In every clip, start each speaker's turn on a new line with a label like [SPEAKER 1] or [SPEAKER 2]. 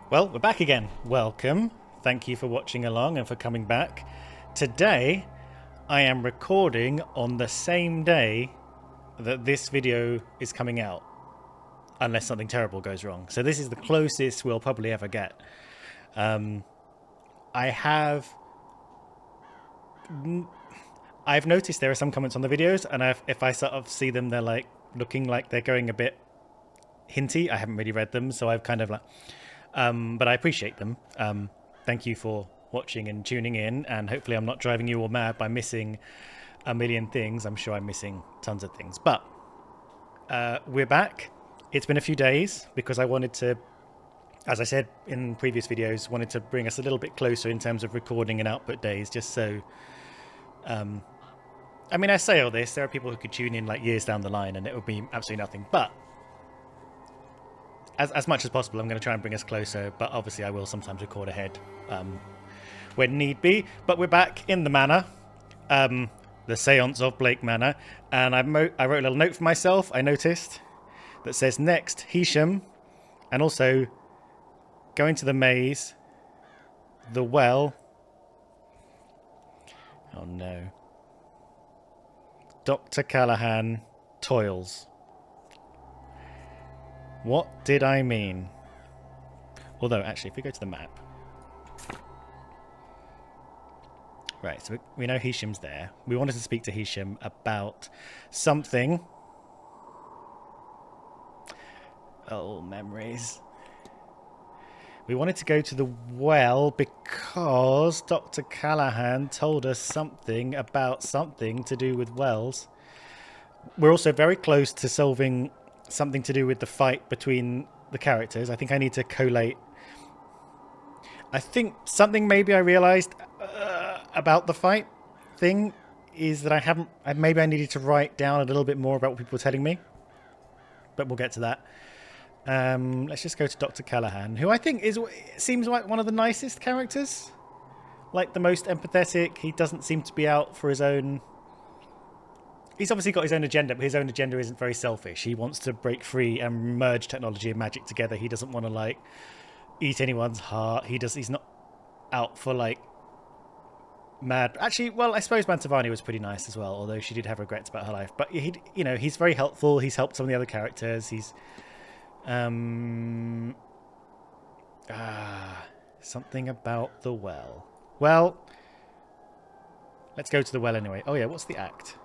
[SPEAKER 1] Well, we're back again. Welcome. Thank you for watching along and for coming back. Today, I am recording on the same day that this video is coming out, unless something terrible goes wrong. So this is the closest we'll probably ever get. I've noticed there are some comments on the videos, and if I sort of see them, they're like looking like they're going a bit hinty. I haven't really read them, so I've kind of like... but I appreciate them. Thank you for watching and tuning in, and hopefully I'm not driving you all mad by missing a million things. I'm sure I'm missing tons of things. But we're back. It's been a few days because I wanted to, as I said in previous videos, wanted to bring us a little bit closer in terms of recording and output days, just so... I mean, I say all this, there are people who could tune in like years down the line and it would be absolutely nothing. But as much as possible, I'm going to try and bring us closer, but obviously I will sometimes record ahead when need be. But we're back in the manor, the Séance of Blake Manor, and I wrote a little note for myself, I noticed, that says next, Hisham, and also going to the maze, the well. Oh no. Dr. Callahan toils. What did I mean? Although, actually, if we go to the map... Right, so we know Hisham's there. We wanted to speak to Hisham about something. Oh, memories. We wanted to go to the well because Dr. Callahan told us something about something to do with wells. We're also very close to solving something to do with the fight between the characters. I think I need to collate. I think something maybe I realized about the fight thing is that maybe I needed to write down a little bit more about what people were telling me. But we'll get to that. Let's just go to Dr. Callahan, who I think seems like one of the nicest characters. Like the most empathetic. He doesn't seem to be out for his own... He's obviously got his own agenda, but his own agenda isn't very selfish. He wants to break free and merge technology and magic together. He doesn't want to, like, eat anyone's heart. He's not out for, like, mad... Actually, well, I suppose Mantovani was pretty nice as well, although she did have regrets about her life. But, he's very helpful. He's helped some of the other characters. He's... something about the well. Well, let's go to the well anyway. Oh, yeah, what's the act?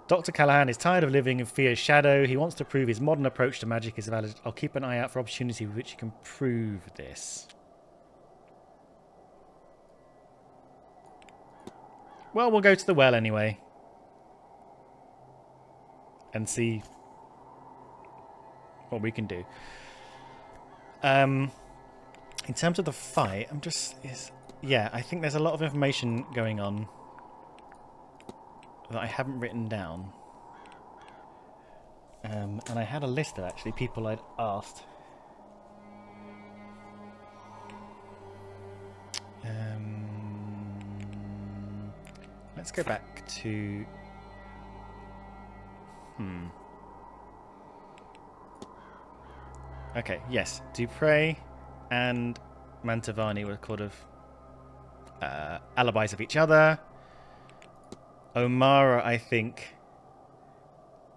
[SPEAKER 1] Dr. Callahan is tired of living in fear's shadow. He wants to prove his modern approach to magic is valid. I'll keep an eye out for opportunity with which he can prove this. Well, we'll go to the well anyway. And see what we can do. In terms of the fight, yeah, I think there's a lot of information going on that I haven't written down. And I had a list of actually people I'd asked. Let's go back to... Okay, yes. Dupre and Mantovani were kind of alibis of each other. O'Mara, I think,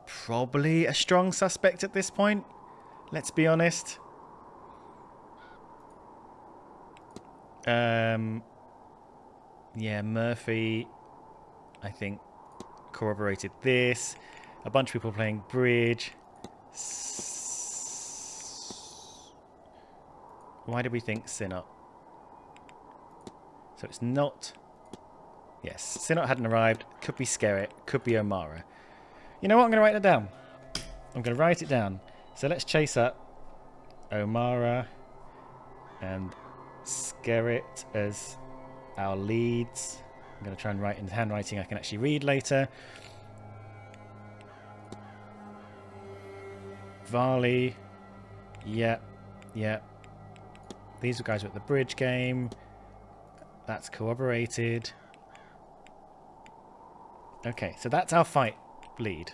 [SPEAKER 1] probably a strong suspect at this point. Let's be honest. Yeah, Murphy, I think, corroborated this. A bunch of people playing bridge. Why do we think Sinot? So it's not... Yes, Sinot hadn't arrived. Could be Skerrit. Could be O'Mara. You know what? I'm going to write it down. I'm going to write it down. So let's chase up O'Mara and Skerrit as our leads. I'm going to try and write in handwriting I can actually read later. Varley. Yep. Yep. These are guys who are at the bridge game. That's corroborated. Okay, so that's our fight lead.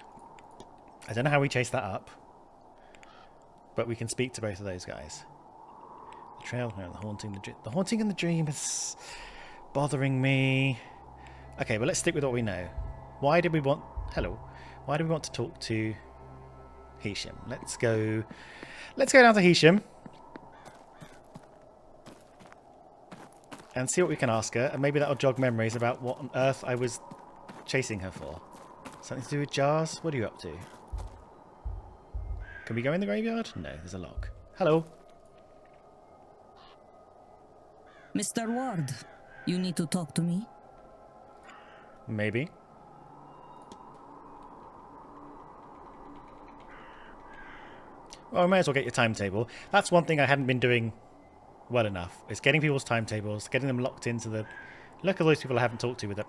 [SPEAKER 1] I don't know how we chase that up. But we can speak to both of those guys. The trail, no, the haunting in the dream is bothering me. Okay, well, let's stick with what we know. Why did we want... Hello. Why do we want to talk to Hisham? Let's go down to Hisham. And see what we can ask her. And maybe that'll jog memories about what on earth I was chasing her for. Something to do with jars? What are you up to? Can we go in the graveyard? No, there's a lock. Hello.
[SPEAKER 2] Mr. Ward, you need to talk to me?
[SPEAKER 1] Maybe. Well, I may as well get your timetable. That's one thing I hadn't been doing well enough. Is getting people's timetables, getting them locked into the... Look at those people I haven't talked to with it.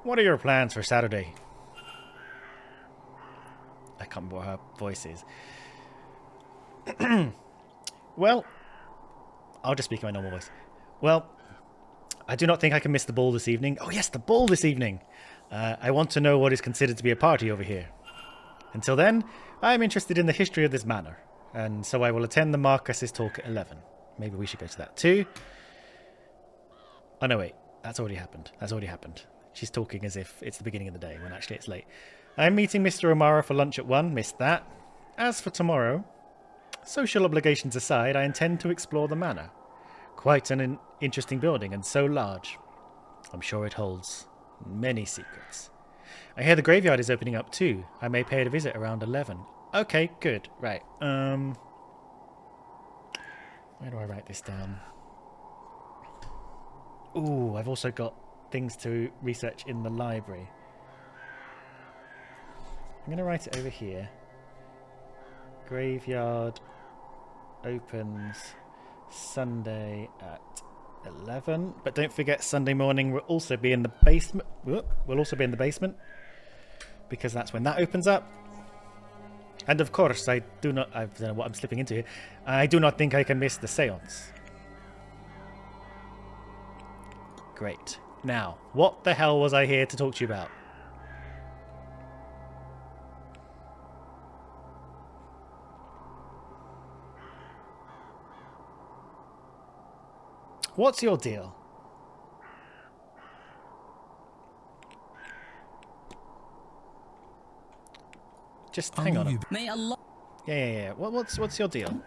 [SPEAKER 1] What are your plans for Saturday? I can't remember what her voice is. Well, I'll just speak in my normal voice. Well, I do not think I can miss the ball this evening. Oh yes, the ball this evening. I want to know what is considered to be a party over here. Until then, I am interested in the history of this manor. And so I will attend the Marcus's talk at 11. Maybe we should go to that too. Oh no, wait. That's already happened. She's talking as if it's the beginning of the day, when actually it's late. I'm meeting Mr. O'Mara for lunch at 1. Missed that. As for tomorrow, social obligations aside, I intend to explore the manor. Quite an interesting building, and so large. I'm sure it holds many secrets. I hear the graveyard is opening up too. I may pay it a visit around 11. Okay, good. Right. Where do I write this down? Ooh, I've also got things to research in the library. I'm going to write it over here. Graveyard opens Sunday at 11. But don't forget, Sunday morning we'll also be in the basement. We'll also be in the basement, because that's when that opens up. And of course, I don't know what I'm slipping into here. I do not think I can miss the séance. Great. Now, what the hell was I here to talk to you about? What's your deal? Just hang on.
[SPEAKER 2] May Allah...
[SPEAKER 1] Yeah. What's your deal?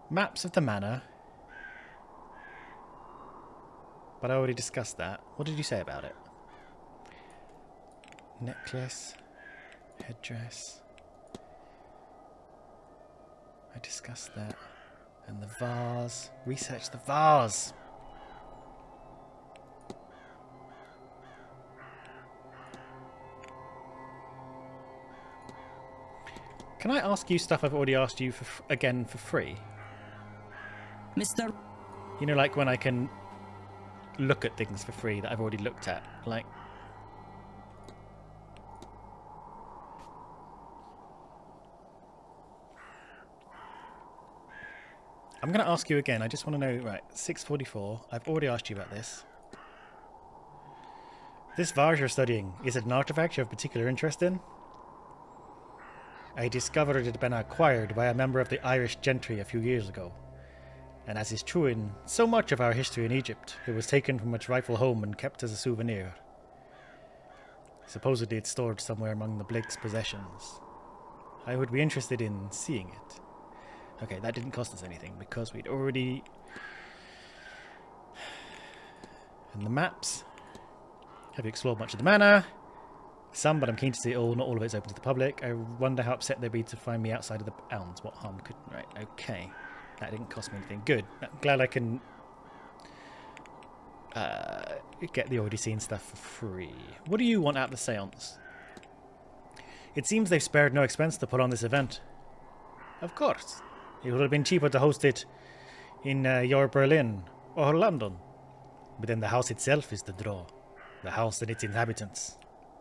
[SPEAKER 1] Maps of the manor. But I already discussed that. What did you say about it? Necklace. Headdress. I discussed that. And the vase. Research the vase. Can I ask you stuff I've already asked you again for free?
[SPEAKER 2] Mr.
[SPEAKER 1] You know, like when I can look at things for free that I've already looked at. Like... I'm going to ask you again. I just want to know... Right, 6:44. I've already asked you about this. This vase you're studying, is it an artifact you have particular interest in? I discovered it had been acquired by a member of the Irish gentry a few years ago. And as is true in so much of our history in Egypt, it was taken from its rightful home and kept as a souvenir. Supposedly it's stored somewhere among the Blake's possessions. I would be interested in seeing it. Okay, that didn't cost us anything because we'd already... And the maps. Have you explored much of the manor? Some, but I'm keen to see it all. Not all of it's open to the public. I wonder how upset they'd be to find me outside of the elms. What harm could... Right, okay. That didn't cost me anything. Good. I'm glad I can get the already seen stuff for free. What do you want out of the seance? It seems they've spared no expense to put on this event. Of course. It would have been cheaper to host it in your Berlin or London. But then the house itself is the draw. The house and its inhabitants.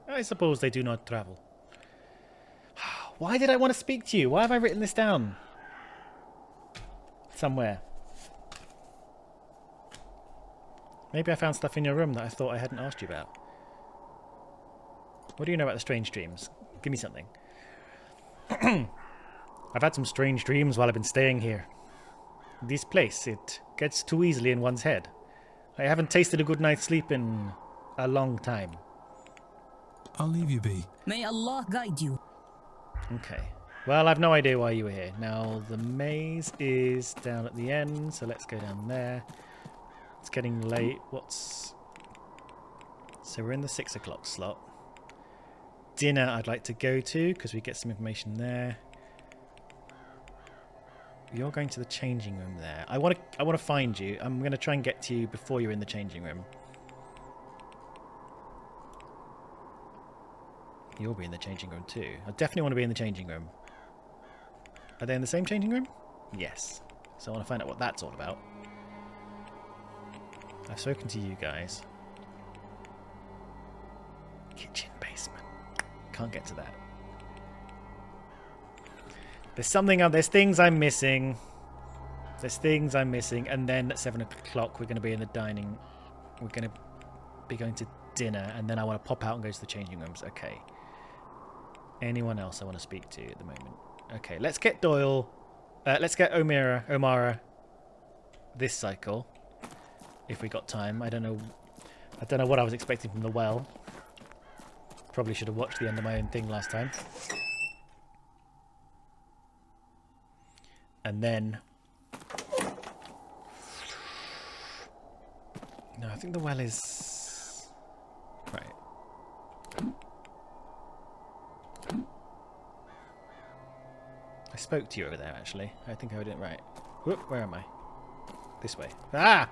[SPEAKER 1] I suppose they do not travel. Why did I want to speak to you? Why have I written this down? Somewhere. Maybe I found stuff in your room that I thought I hadn't asked you about. What do you know about the strange dreams? Give me something. I've had some strange dreams while I've been staying here. This place, it gets too easily in one's head. I haven't tasted a good night's sleep in a long time.
[SPEAKER 3] I'll leave you be.
[SPEAKER 2] May Allah guide you.
[SPEAKER 1] Okay. Well, I've no idea why you were here. Now, the maze is down at the end, so let's go down there. It's getting late. So we're in the 6 o'clock slot. Dinner I'd like to go to, because we get some information there. You're going to the changing room there. I want to find you. I'm going to try and get to you before you're in the changing room. You'll be in the changing room too. I definitely want to be in the changing room. Are they in the same changing room? Yes. So I want to find out what that's all about. I've spoken to you guys. Kitchen basement. Can't get to that. There's something up. There's things I'm missing. There's things I'm missing. And then at 7 o'clock we're going to be in the dining. We're going to be going to dinner. And then I want to pop out and go to the changing rooms. Okay. Anyone else I want to speak to at the moment? Okay, let's get Doyle. Let's get Omara this cycle. If we got time. I don't know what I was expecting from the well. Probably should have watched the end of my own thing last time. And then... No, I think the well is... Right. I spoke to you over there, actually. I think I did it right. Whoop, where am I? This way. Ah!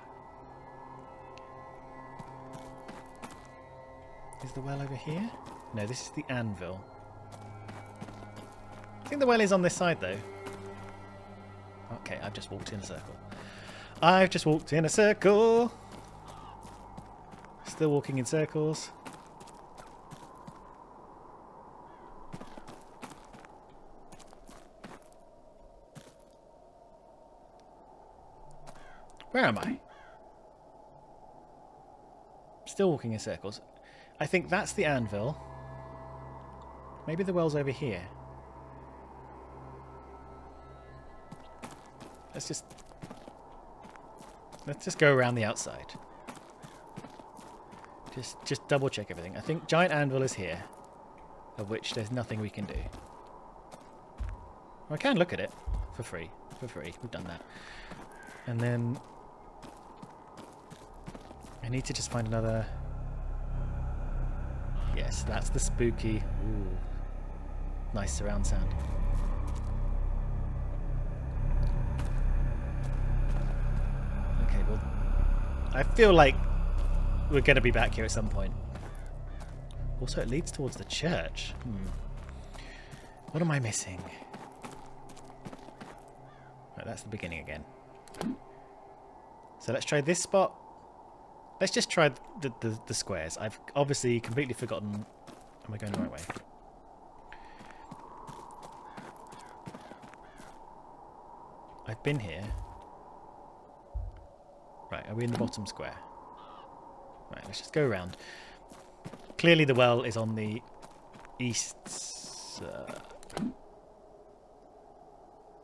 [SPEAKER 1] Is the well over here? No, this is the anvil. I think the well is on this side, though. Okay, I've just walked in a circle. I've just walked in a circle! Still walking in circles. Where am I? Still walking in circles. I think that's the anvil. Maybe the well's over here. Let's just go around the outside. Just double check everything. I think giant anvil is here, of which there's nothing we can do. I can look at it for free. For free. We've done that. And then I need to just find another. Yes, that's the spooky. Ooh, nice surround sound. Okay, well, I feel like we're going to be back here at some point. Also, it leads towards the church. What am I missing? Right, that's the beginning again. So let's try this spot. Let's just try the squares. I've obviously completely forgotten. Am I going the right way? I've been here. Right, are we in the bottom square? Right, let's just go around. Clearly the well is on the east...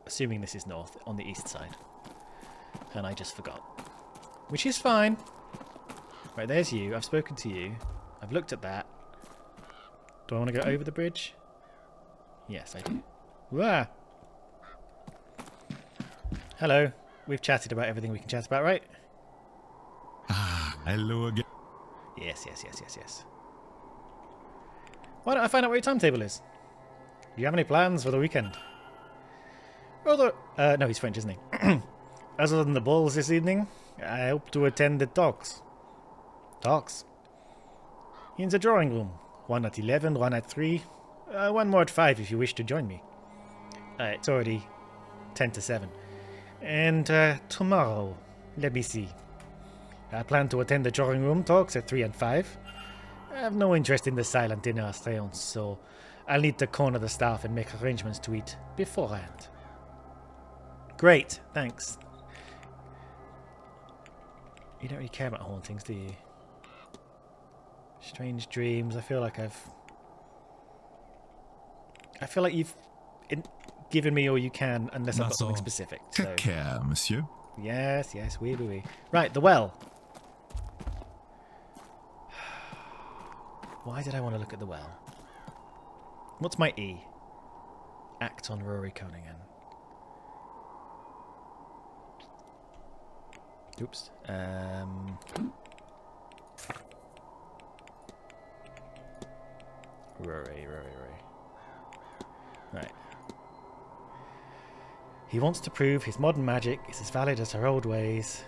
[SPEAKER 1] assuming this is north, on the east side. And I just forgot. Which is fine. Right, there's you. I've spoken to you. I've looked at that. Do I want to go over the bridge? Yes, I do. Wah! Hello. We've chatted about everything we can chat about, right?
[SPEAKER 3] Ah, hello again.
[SPEAKER 1] Yes. Why don't I find out what your timetable is? Do you have any plans for the weekend? No, he's French, isn't he? Other than the balls this evening, I hope to attend the talks. Talks? In the drawing room. One at 11, one at 3. One more at 5 if you wish to join me. It's already 10 to 7. And tomorrow, let me see. I plan to attend the drawing room talks at 3 and 5. I have no interest in the silent dinner séance, so I'll need to corner the staff and make arrangements to eat beforehand. Great, thanks. You don't really care about hauntings, do you? Strange dreams. I feel like I've I feel like you've given me all you can, unless I've got
[SPEAKER 3] That's
[SPEAKER 1] something
[SPEAKER 3] all.
[SPEAKER 1] specific.
[SPEAKER 3] Take
[SPEAKER 1] So.
[SPEAKER 3] care, monsieur.
[SPEAKER 1] Yes, yes, oui. Right, the well. Why did I want to look at the well? What's my E? Act on Rory Cunningham. Oops. Rory. Right. He wants to prove his modern magic is as valid as her old ways.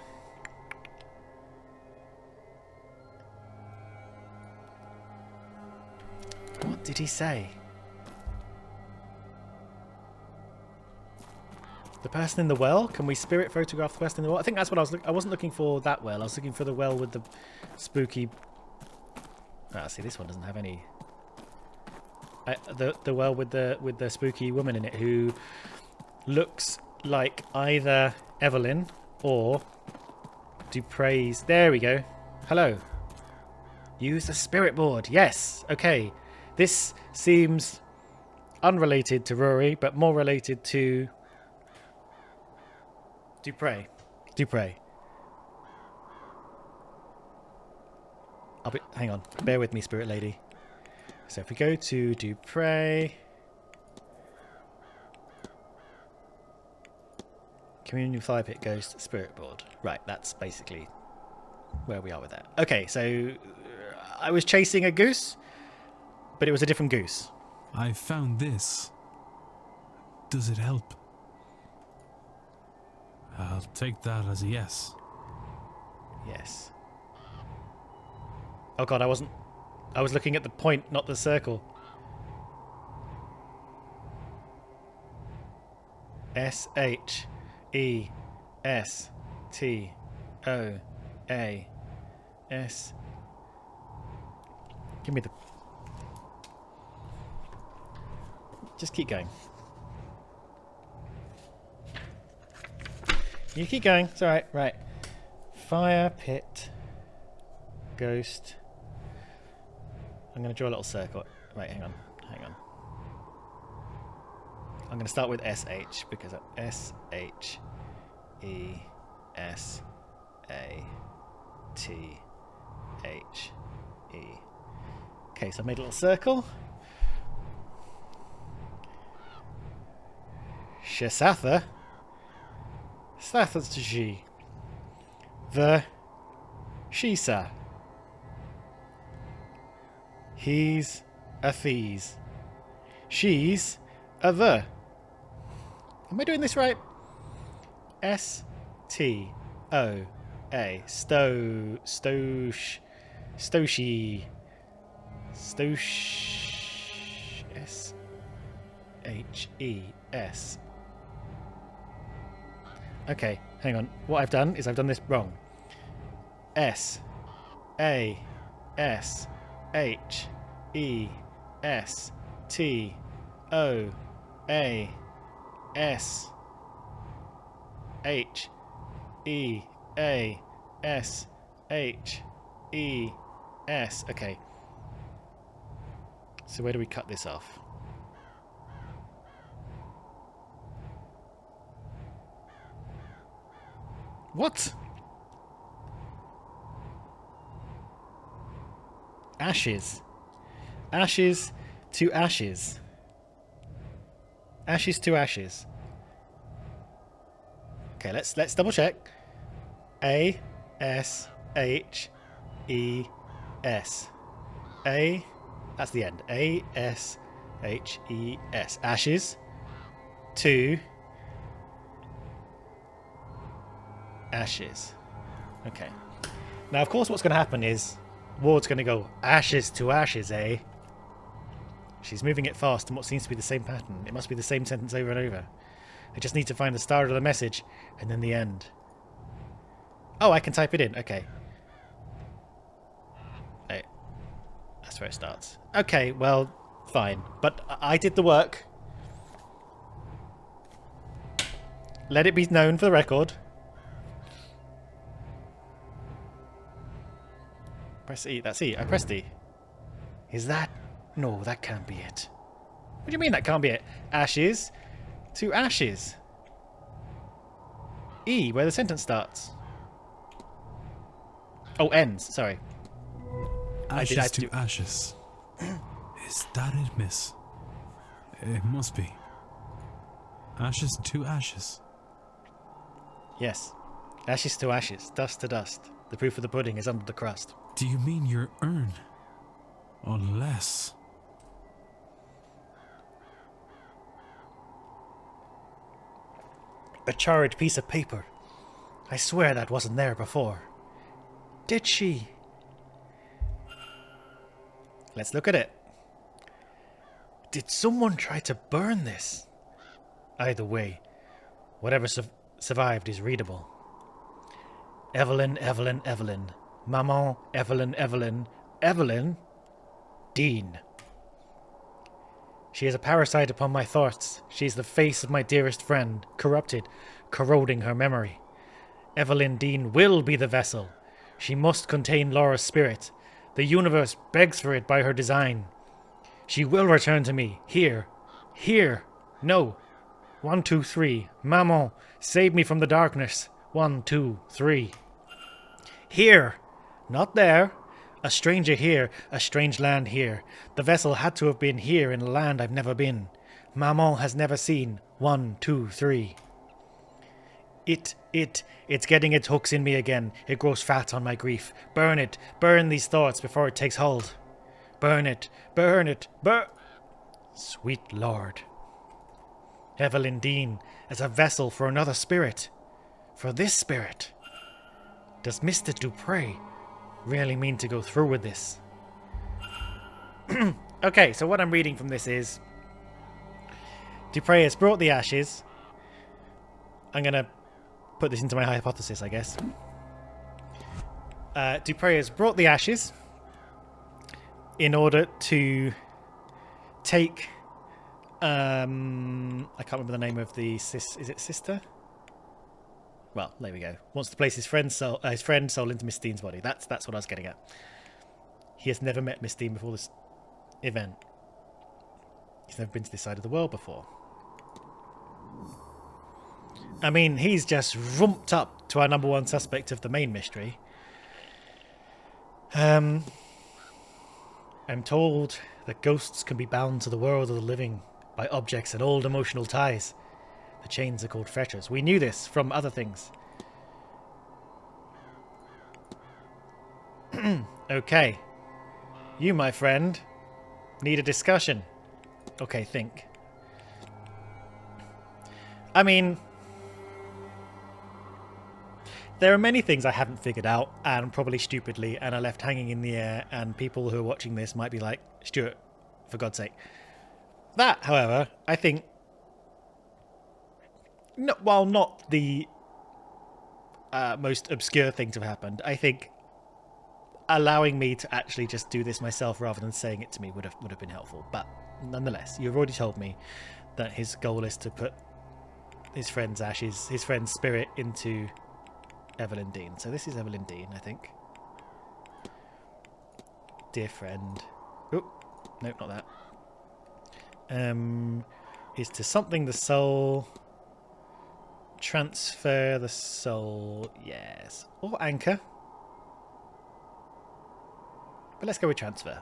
[SPEAKER 1] What did he say? The person in the well? Can we spirit photograph the person in the well? I think that's what I was looking. I wasn't looking for that well. I was looking for the well with the spooky. Ah, see, this one doesn't have any. The well with the spooky woman in it who looks like either Evelyn or Dupre's. There we go. Hello. Use the spirit board. Yes. Okay. This seems unrelated to Rory, but more related to Dupre. Hang on. Bear with me, spirit lady. So if we go to Dupre, Communion Fire Pit Ghost Spirit Board. Right, that's basically where we are with that. Okay, so I was chasing a goose, but it was a different goose.
[SPEAKER 3] I found this. Does it help? I'll take that as a yes.
[SPEAKER 1] Yes. Oh god, I was looking at the point, not the circle. S-H-E-S-T-O-A-S. Give me the... Just keep going. You keep going. It's alright. Right. Fire pit. Ghost. I'm going to draw a little circle. Right, hang on. I'm going to start with SH because S-H-E-S-A-T-H-E. Okay, so I made a little circle. Shesatha. Sathaji. The Shisa. He's a thies. She's a the. Am I doing this right? S-T-O-A. Stoshi. S-H-E-S. Okay, hang on. What I've done is I've done this wrong. S-A-S-H-E-A-S-H-E-S. Okay. So where do we cut this off? What? Ashes. Ashes to ashes. Ashes to ashes. Okay, let's double check. A S H E S. A, that's the end. A S H E S. Ashes to ashes. Okay. Now, of course, what's going to happen is Ward's going to go, ashes to ashes, eh? She's moving it fast in what seems to be the same pattern. It must be the same sentence over and over. I just need to find the start of the message and then the end. Oh, I can type it in. Okay. Hey, that's where it starts. Okay, well, fine. But I did the work. Let it be known for the record. Press E. That's E. I pressed E. Is that... No, that can't be it. What do you mean that can't be it? Ashes to ashes. E, where the sentence starts. Oh, ends. Sorry.
[SPEAKER 3] Ashes to ashes. Is that it, miss? It must be. Ashes to ashes.
[SPEAKER 1] Yes. Ashes to ashes. Dust to dust. The proof of the pudding is under the crust.
[SPEAKER 3] Do you mean your urn? Unless...
[SPEAKER 1] A charred piece of paper. I swear that wasn't there before. Did she? Let's look at it. Did someone try to burn this? Either way, whatever survived is readable. Evelyn, Evelyn, Evelyn. Maman, Evelyn, Evelyn. Evelyn Dean. She is a parasite upon my thoughts. She is the face of my dearest friend, corrupted, corroding her memory. Evelyn Dean will be the vessel. She must contain Laura's spirit. The universe begs for it by her design. She will return to me. Here. Here. No. 1, 2, 3. Maman, save me from the darkness. 1, 2, 3. Here. Not there. A stranger here, a strange land here. The vessel had to have been here in a land I've never been. Maman has never seen. 1, 2, 3. It's getting its hooks in me again. It grows fat on my grief. Burn it. Burn these thoughts before it takes hold. Burn it. Burn it. Burn. Sweet Lord. Evelyn Dean as a vessel for another spirit. For this spirit. Does Mr. Dupre really mean to go through with this? Okay, so what I'm reading from this is Dupre has brought the ashes. I'm going to put this into my hypothesis, I guess. Dupre has brought the ashes in order to take... I can't remember the name of the... Is it sister? Well, there we go. Wants to place his friend's soul into Miss Dean's body. That's what I was getting at. He has never met Miss Dean before this event. He's never been to this side of the world before. I mean, he's just rumped up to our number one suspect of the main mystery. I'm told that ghosts can be bound to the world of the living by objects and old emotional ties. The chains are called fetters. We knew this from other things. Okay. You, my friend, need a discussion. Okay, think. I mean, there are many things I haven't figured out, and probably stupidly, and are left hanging in the air, and people who are watching this might be like, Stuart, for God's sake. That, however, I think, while not the most obscure thing to have happened, I think allowing me to actually just do this myself rather than saying it to me would have been helpful. But nonetheless, you've already told me that his goal is to put his friend's ashes, his friend's spirit into Evelyn Dean. So this is Evelyn Dean, I think. Dear friend. Oh, nope, not that. Is to something the soul. Transfer the soul. Yes. Or anchor. But let's go with transfer.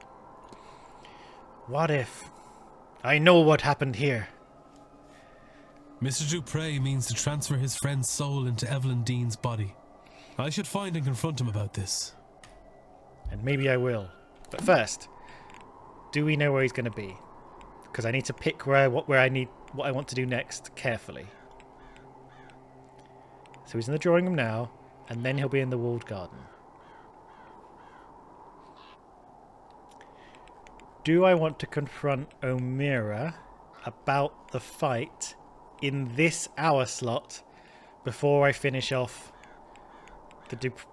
[SPEAKER 1] What if I know what happened here?
[SPEAKER 3] Mr. Dupre means to transfer his friend's soul into Evelyn Dean's body. I should find and confront him about this.
[SPEAKER 1] And maybe I will. But first, do we know where he's going to be? Because I need to pick what I want to do next carefully. So he's in the drawing room now, and then he'll be in the walled garden. Do I want to confront O'Meara about the fight in this hour slot before I finish off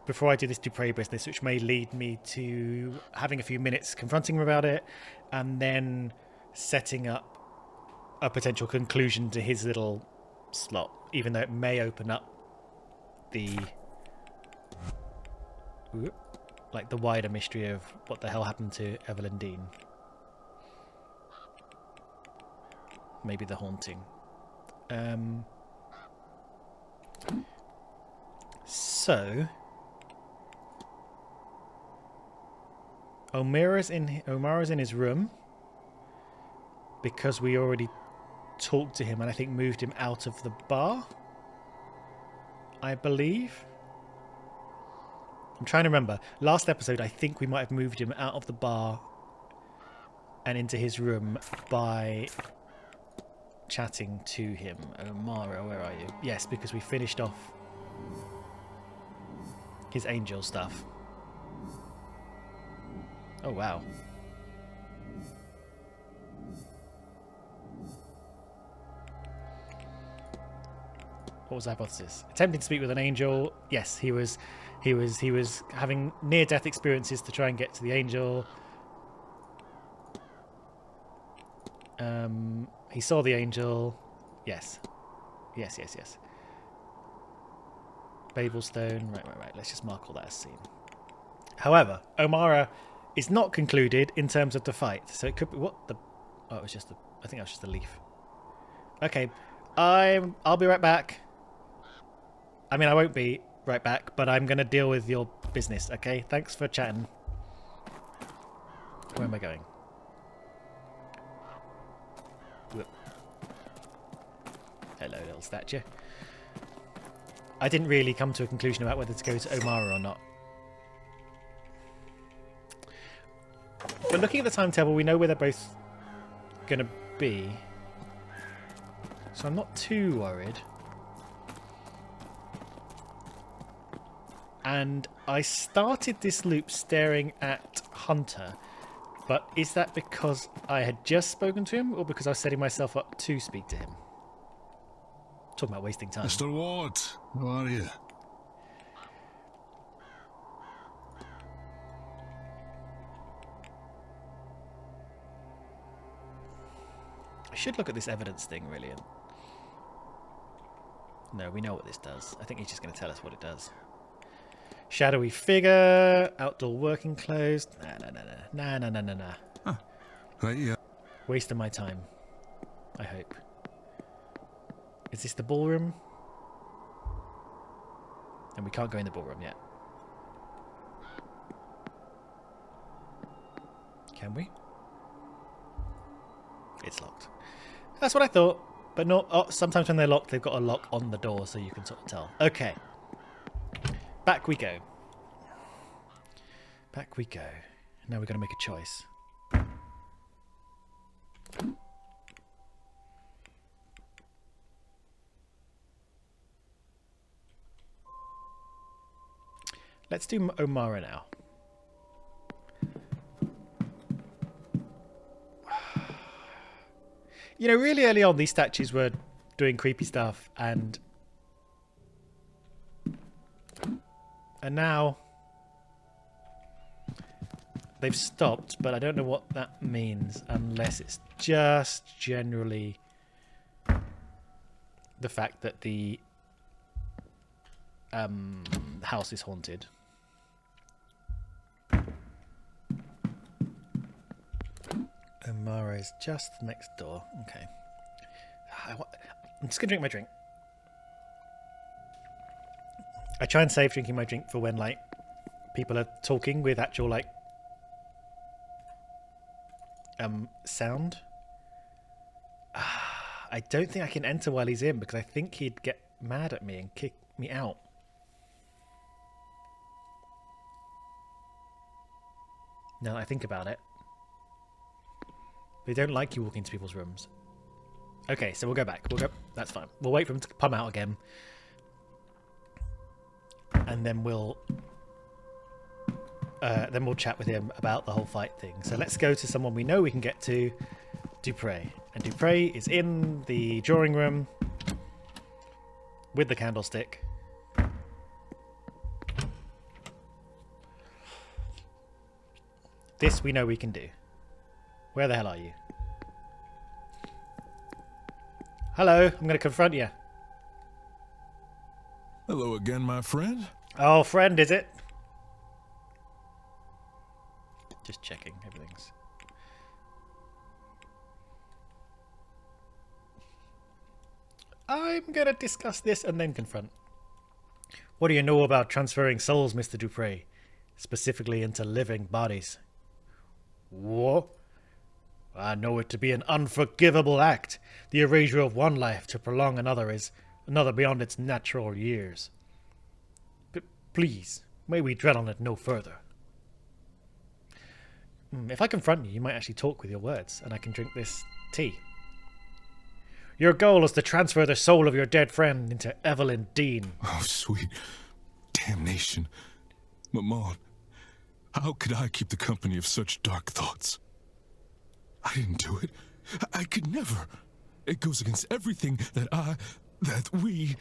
[SPEAKER 1] before I do this Dupre business, which may lead me to having a few minutes confronting him about it, and then setting up a potential conclusion to his little slot, even though it may open up the wider mystery of what the hell happened to Evelyn Dean. maybe the haunting. So Omara's in his room because we already talked to him and I think moved him out of the bar, I believe. I'm trying to remember. Last episode, I think we might have moved him out of the bar and into his room by chatting to him. Omara, where are you? Yes, because we finished off his angel stuff. Oh, wow. What was the hypothesis? Attempting to speak with an angel. Yes, he was having near-death experiences to try and get to the angel. He saw the angel. Yes. Yes. Babelstone. Right. Let's just mark all that as seen. However, Omara is not concluded in terms of the fight. So it could be... What the... Oh, it was just the... I think that was just the leaf. Okay. I'll be right back. I mean, I won't be right back, but I'm going to deal with your business, okay? Thanks for chatting. Where am I going? Whoop. Hello, little statue. I didn't really come to a conclusion about whether to go to Omara or not. But looking at the timetable, we know where they're both going to be. So I'm not too worried. And I started this loop staring at Hunter, but is that because I had just spoken to him or because I was setting myself up to speak to him? Talking about wasting time.
[SPEAKER 4] Mr. Ward, how are you?
[SPEAKER 1] I should look at this evidence thing, really. No, we know what this does. I think he's just going to tell us what it does. Shadowy figure, outdoor working clothes. Nah.
[SPEAKER 4] Huh. Right, yeah.
[SPEAKER 1] Wasting my time, I hope. Is this the ballroom? And we can't go in the ballroom yet. Can we? It's locked. That's what I thought. But not. Oh, sometimes when they're locked, they've got a lock on the door so you can sort of tell. Okay. Back we go. Back we go. Now we're going to make a choice. Let's do Omara now. You know, really early on, these statues were doing creepy stuff, and now they've stopped, but I don't know what that means unless it's just generally the fact that the house is haunted. Omara is just next door. Okay. I'm just going to drink my drink. I try and save drinking my drink for when, like, people are talking with actual, like, sound. I don't think I can enter while he's in because I think he'd get mad at me and kick me out. Now that I think about it. They don't like you walking into people's rooms. Okay, so we'll go back. We'll go. That's fine. We'll wait for him to come out again. And then we'll chat with him about the whole fight thing. So let's go to someone we know we can get to, Dupre. And Dupre is in the drawing room with the candlestick. This we know we can do. Where the hell are you? Hello, I'm going to confront you.
[SPEAKER 4] Hello again, my friend.
[SPEAKER 1] Oh, friend, is it? Just checking everything's... I'm going to discuss this and then confront. What do you know about transferring souls, Mr. Dupre? Specifically into living bodies. What? I know it to be an unforgivable act. The erasure of one life to prolong another is another beyond its natural years. But please, may we dwell on it no further. If I confront you, you might actually talk with your words, and I can drink this tea. Your goal is to transfer the soul of your dead friend into Evelyn Dean.
[SPEAKER 4] Oh, sweet damnation. Maman, how could I keep the company of such dark thoughts? I didn't do it. I could never. It goes against everything that we...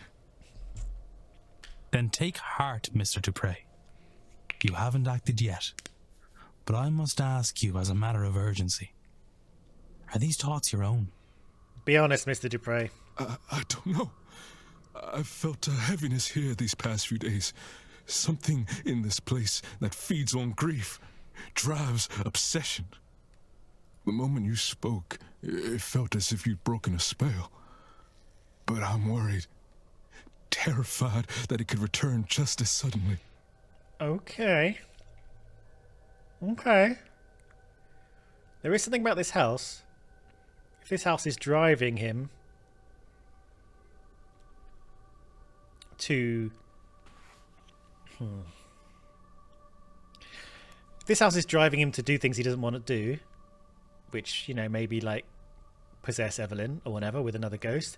[SPEAKER 5] Then take heart, Mr. Dupre. You haven't acted yet. But I must ask you as a matter of urgency. Are these thoughts your own?
[SPEAKER 1] Be honest, Mr. Dupre.
[SPEAKER 4] I don't know. I've felt a heaviness here these past few days. Something in this place that feeds on grief, drives obsession. The moment you spoke, it felt as if you'd broken a spell. But I'm worried, terrified that it could return just as suddenly.
[SPEAKER 1] Okay. Okay. There is something about this house. If this house is driving him to... If this house is driving him to do things he doesn't want to do, which, you know, maybe like possess Evelyn or whatever with another ghost.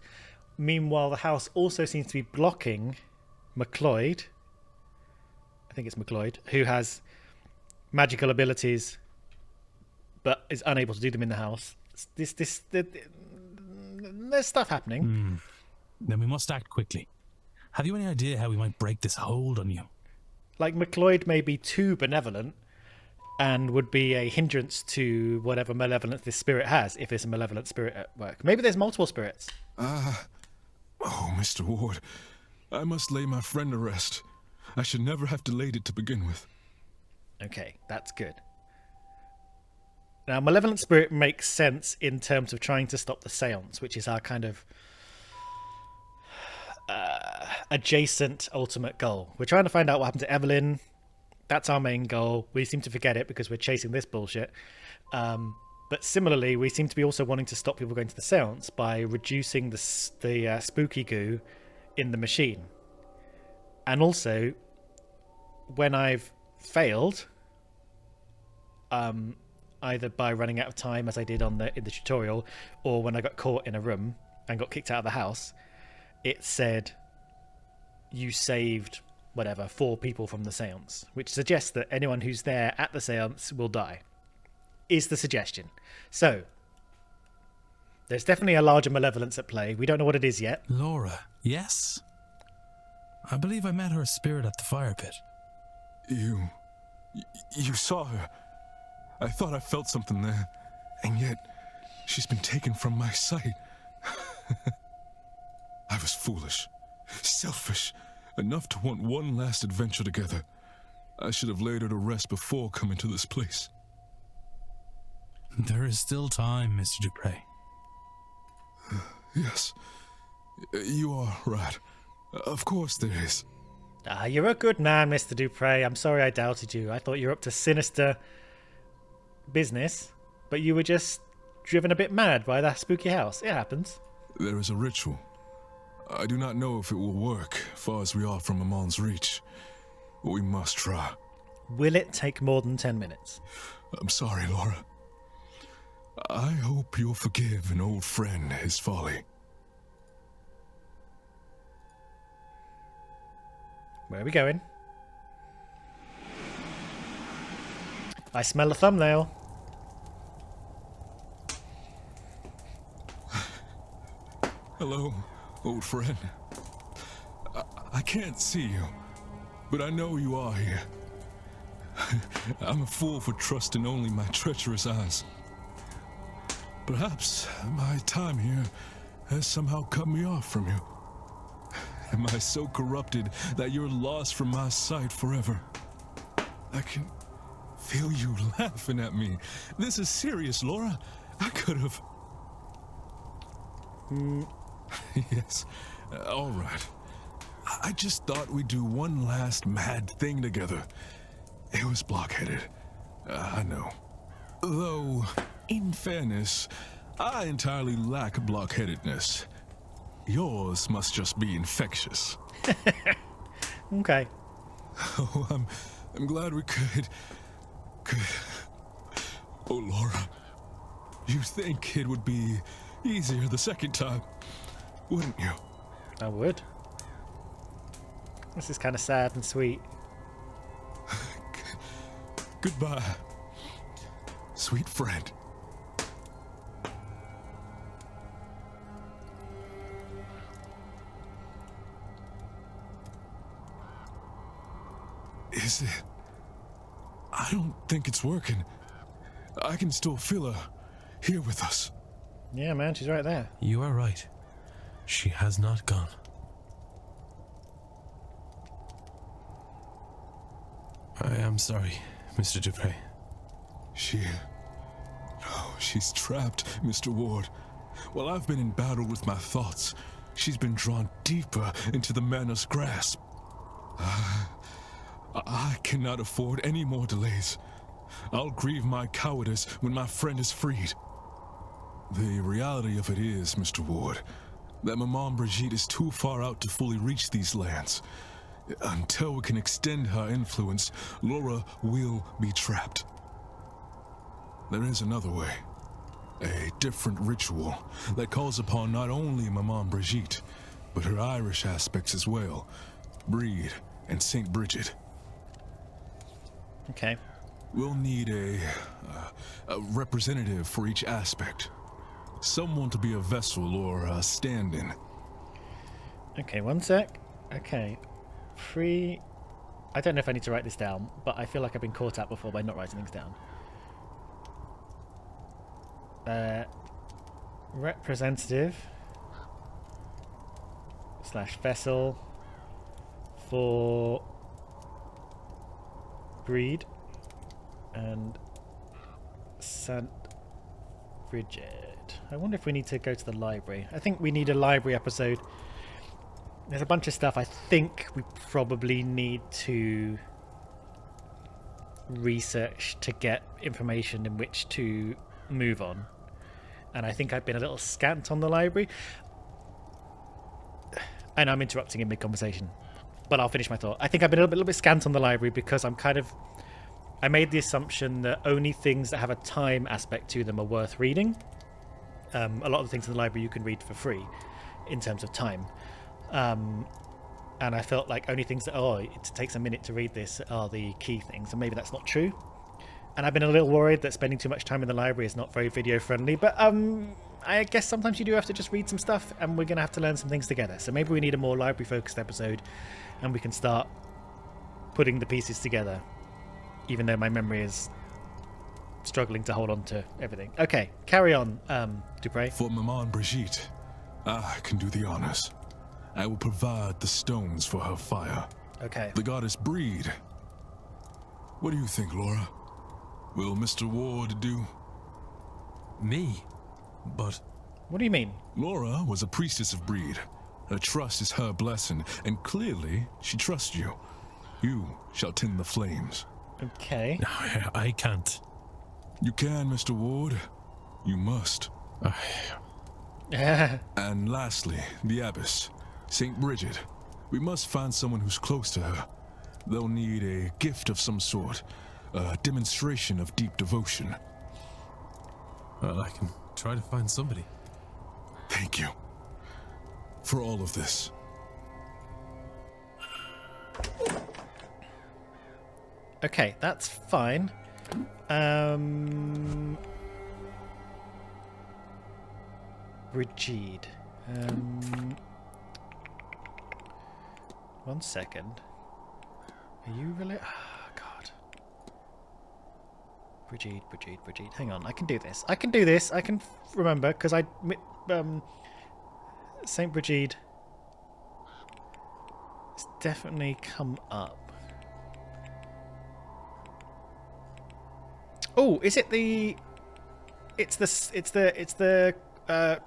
[SPEAKER 1] Meanwhile, the house also seems to be blocking McLeod. I think it's McLeod, who has magical abilities but is unable to do them in the house. There's stuff happening.
[SPEAKER 5] Then we must act quickly. Have you any idea how we might break this hold on you?
[SPEAKER 1] Like, McLeod may be too benevolent and would be a hindrance to whatever malevolence this spirit has, if there's a malevolent spirit at work. Maybe there's multiple spirits.
[SPEAKER 4] Oh, Mr. Ward, I must lay my friend to rest. I should never have delayed it to begin with.
[SPEAKER 1] Okay, that's good. Now, malevolent spirit makes sense in terms of trying to stop the seance, which is our kind of adjacent ultimate goal. We're trying to find out what happened to Evelyn. That's our main goal. We seem to forget it because we're chasing this bullshit. But similarly, we seem to be also wanting to stop people going to the seance by reducing the spooky goo in the machine. And also, when I've failed, either by running out of time, as I did in the tutorial, or when I got caught in a room and got kicked out of the house, it said you saved whatever 4 people from the seance, which suggests that anyone who's there at the seance will die, is the suggestion. So there's definitely a larger malevolence at play. We don't know what it is yet.
[SPEAKER 5] Laura, yes? I believe I met her spirit at the fire pit.
[SPEAKER 4] You saw her. I thought I felt something there, and yet she's been taken from my sight. I was foolish, selfish, enough to want one last adventure together. I should have laid her to rest before coming to this place.
[SPEAKER 5] There is still time, Mr. Dupre.
[SPEAKER 4] Yes, you are right. Of course there is.
[SPEAKER 1] You're a good man, Mr. Dupre. I'm sorry I doubted you. I thought you were up to sinister business, but you were just driven a bit mad by that spooky house. It happens.
[SPEAKER 4] There is a ritual. I do not know if it will work, far as we are from Amon's reach. But we must try.
[SPEAKER 1] Will it take more than 10 minutes?
[SPEAKER 4] I'm sorry, Laura. I hope you'll forgive an old friend his folly.
[SPEAKER 1] Where are we going? I smell a thumbnail.
[SPEAKER 4] Hello, old friend. I can't see you, but I know you are here. I'm a fool for trusting only my treacherous eyes. Perhaps my time here has somehow cut me off from you. Am I so corrupted that you're lost from my sight forever? I can feel you laughing at me. This is serious, Laura. I could have... Yes, all right. I just thought we'd do one last mad thing together. It was blockheaded. I know. Though, in fairness, I entirely lack blockheadedness. Yours must just be infectious.
[SPEAKER 1] Okay.
[SPEAKER 4] Oh, I'm glad we could. Oh, Laura. You'd think it would be easier the second time, wouldn't you?
[SPEAKER 1] I would. This is kind of sad and sweet.
[SPEAKER 4] Goodbye, sweet friend. Is it? I don't think it's working. I can still feel her here with us.
[SPEAKER 1] Yeah, man, she's right there.
[SPEAKER 3] You are right. She has not gone. I am sorry, Mr. Dupre.
[SPEAKER 4] She's trapped, Mr. Ward. While I've been in battle with my thoughts, she's been drawn deeper into the Manor's grasp. I cannot afford any more delays. I'll grieve my cowardice when my friend is freed. The reality of it is, Mr. Ward, that Maman Brigitte is too far out to fully reach these lands. Until we can extend her influence, Laura will be trapped. There is another way. A different ritual that calls upon not only Maman Brigitte, but her Irish aspects as well, Breed and St. Bridget.
[SPEAKER 1] Okay.
[SPEAKER 4] We'll need a representative for each aspect. Someone to be a vessel or a stand-in.
[SPEAKER 1] Okay, one sec. Okay. Free... I don't know if I need to write this down, but I feel like I've been caught out before by not writing things down. Representative / vessel for Breed and St. Bridget. I wonder if we need to go to the library. I think we need a library episode. There's a bunch of stuff I think we probably need to research to get information in which to move on. And I think I've been a little scant on the library. And I'm interrupting in mid-conversation, but I'll finish my thought. I think I've been a little bit scant on the library because I made the assumption that only things that have a time aspect to them are worth reading. A lot of the things in the library you can read for free in terms of time. And I felt like only things that, it takes a minute to read this are the key things, and maybe that's not true. And I've been a little worried that spending too much time in the library is not very video friendly, but I guess sometimes you do have to just read some stuff, and we're going to have to learn some things together. So maybe we need a more library focused episode, and we can start putting the pieces together, even though my memory is struggling to hold on to everything. Okay, carry on, Dupre.
[SPEAKER 4] For Maman Brigitte, I can do the honors. I will provide the stones for her fire.
[SPEAKER 1] Okay.
[SPEAKER 4] The goddess Breed. What do you think, Laura? Will Mr. Ward do?
[SPEAKER 3] Me? But
[SPEAKER 1] What do you mean?
[SPEAKER 4] Laura was a priestess of Breed. Her trust is her blessing, and clearly she trusts you. You shall tend the flames.
[SPEAKER 1] Okay.
[SPEAKER 3] I can't.
[SPEAKER 4] You can, Mr. Ward. You must. And lastly, the abbess, St. Bridget. We must find someone who's close to her. They'll need a gift of some sort, a demonstration of deep devotion.
[SPEAKER 3] Well, I can try to find somebody.
[SPEAKER 4] Thank you for all of this.
[SPEAKER 1] Okay, that's fine. Brigid. One second. Are you really? Oh, God. Brigid. Hang on, I can do this. I can remember, because St. Brigid. It's definitely come up. Oh, is it the? It's the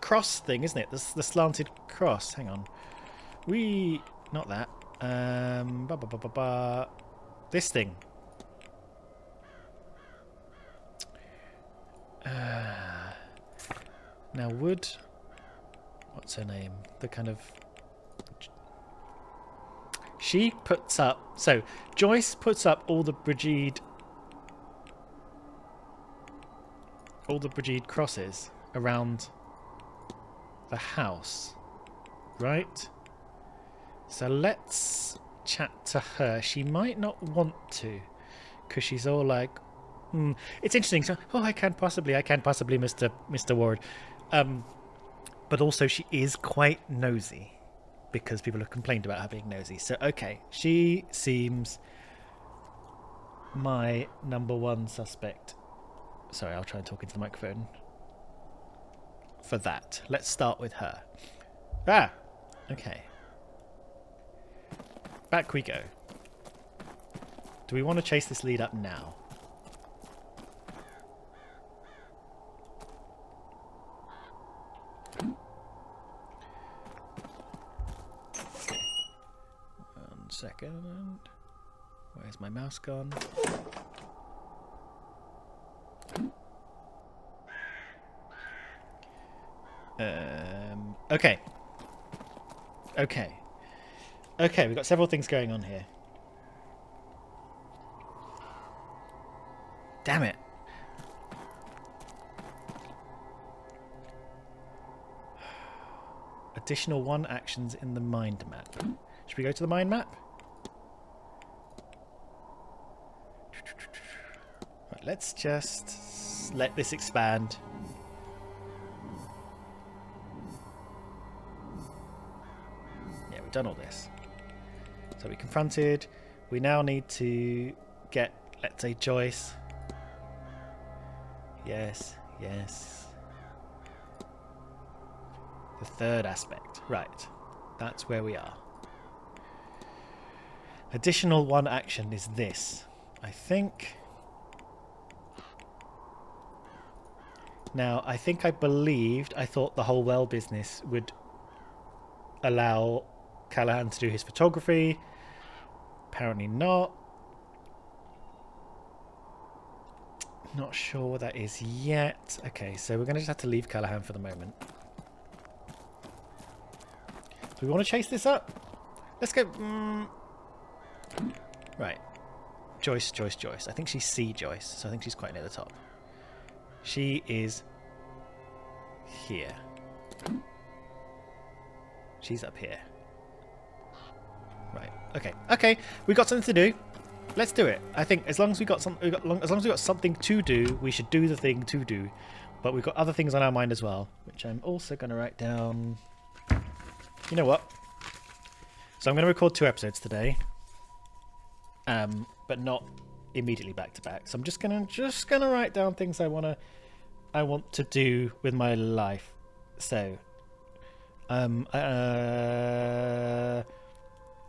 [SPEAKER 1] cross thing, isn't it? The slanted cross. Hang on. Not that. This thing. Now would... What's her name? The kind of... She puts up... So, Joyce puts up all the Brigid crosses around the house. Right? So let's chat to her. She might not want to, because she's all like, it's interesting. So, I can possibly, Mr. Ward. But also she is quite nosy, because people have complained about her being nosy. So, okay, she seems my number one suspect. Sorry, I'll try and talk into the microphone. For that, let's start with her. Okay. Back we go. Do we want to chase this lead up now? One second. Where's my mouse gone? Okay. Okay, we've got several things going on here. Damn it. Additional 1 actions in the mind map. Should we go to the mind map? Right, let's just let this expand. Yeah, we've done all this. So we confronted. We now need to get, let's say, Joyce. Yes. The third aspect. Right. That's where we are. Additional 1 action is this. I think... Now, I thought the whole well business would allow Callahan to do his photography. Apparently not. Not sure what that is yet. Okay, so we're going to just have to leave Callahan for the moment. Do we want to chase this up? Let's go... Right. Joyce. I think she's C Joyce, so I think she's quite near the top. She is here. She's up here. Right. Okay. We've got something to do. Let's do it. I think as long as we got something to do, we should do the thing to do. But we've got other things on our mind as well, which I'm also going to write down. You know what? So I'm going to record 2 episodes today, but not immediately back to back. So I'm just gonna write down things I want to do with my life. So,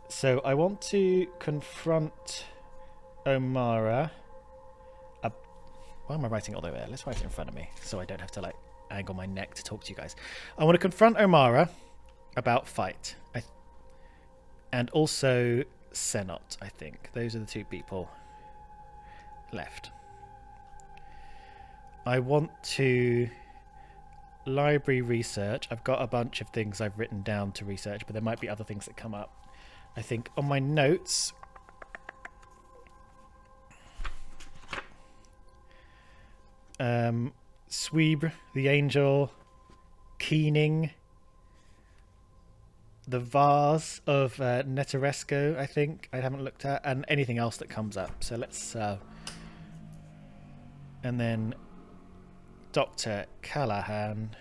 [SPEAKER 1] so I want to confront Omara. Why am I writing it all the way there? Let's write it in front of me so I don't have to like angle my neck to talk to you guys. I want to confront Omara about fight. And also Senot, I think. Those are the 2 people left. I want to library research. I've got a bunch of things I've written down to research, but there might be other things that come up. I think on my notes... Sweeb, the Angel, Keening, the Vase of Netaresco, I think, I haven't looked at, and anything else that comes up. So let's... and then Dr. Callahan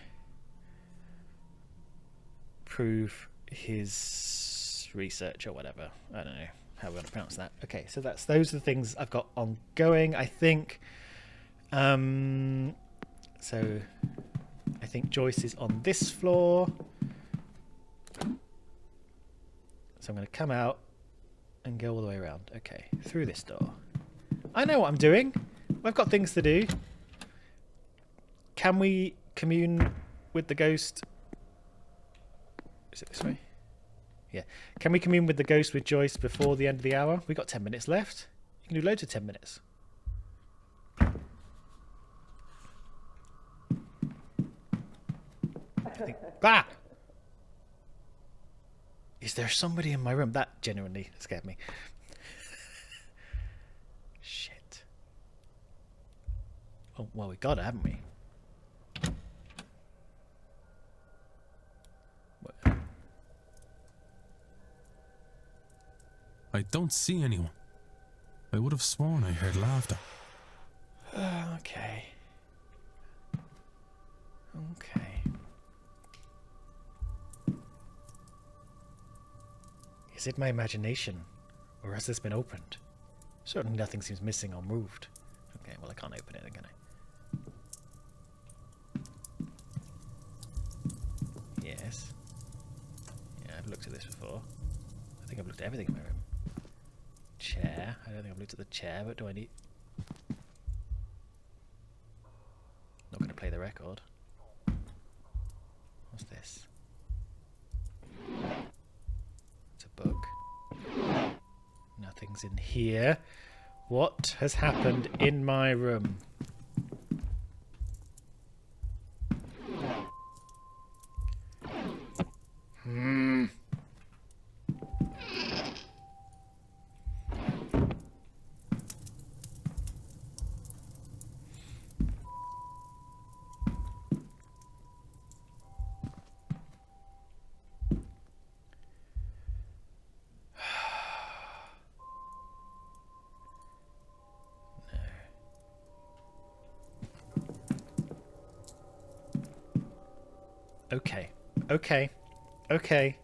[SPEAKER 1] prove his research or whatever. I don't know how we're going to pronounce that. Okay, so those are the things I've got ongoing, I think. So I think Joyce is on this floor. So I'm going to come out and go all the way around. Okay, through this door. I know what I'm doing. I've got things to do. Can we commune with the ghost? Is it this way? Yeah. Can we commune with the ghost with Joyce before the end of the hour? We got 10 minutes left. You can do loads of 10 minutes. Ah! Is there somebody in my room? That genuinely scared me. Shit. Oh, well, we got it, haven't we? What?
[SPEAKER 3] I don't see anyone. I would have sworn I heard laughter.
[SPEAKER 1] Okay. Okay. Is it my imagination? Or has this been opened? Certainly nothing seems missing or moved. Okay, well I can't open it, can I? Yes. Yeah, I've looked at this before. I think I've looked at everything in my room. Chair. I don't think I've looked at the chair, but do I need... Not going to play the record. What's this? It's a book. Nothing's in here. What has happened in my room? Okay. Okay. Okay.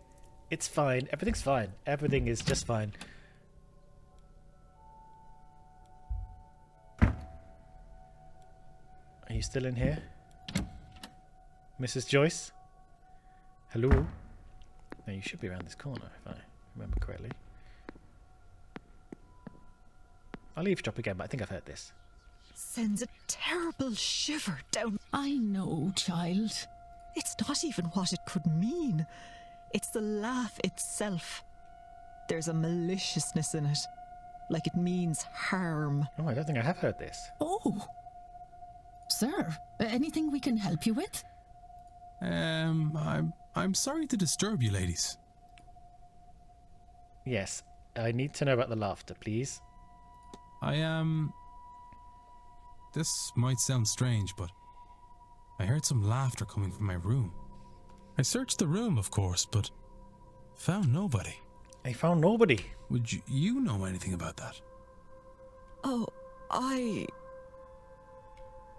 [SPEAKER 1] It's fine. Everything's fine. Everything is just fine. Are you still in here? Mrs. Joyce? Hello? No, you should be around this corner, if I remember correctly. I'll eavesdrop again, but I think I've heard this.
[SPEAKER 6] Sends a terrible shiver down.
[SPEAKER 2] I know, child.
[SPEAKER 6] It's not even what it could mean. It's the laugh itself. There's a maliciousness in it, like it means harm.
[SPEAKER 1] Oh, I don't think I have heard this.
[SPEAKER 2] Oh. Sir, anything we can help you with?
[SPEAKER 3] I'm sorry to disturb you, ladies.
[SPEAKER 1] Yes, I need to know about the laughter, please.
[SPEAKER 3] This might sound strange, but I heard some laughter coming from my room. I searched the room, of course, but found nobody.
[SPEAKER 1] I found nobody.
[SPEAKER 3] Would you know anything about that?
[SPEAKER 6] Oh,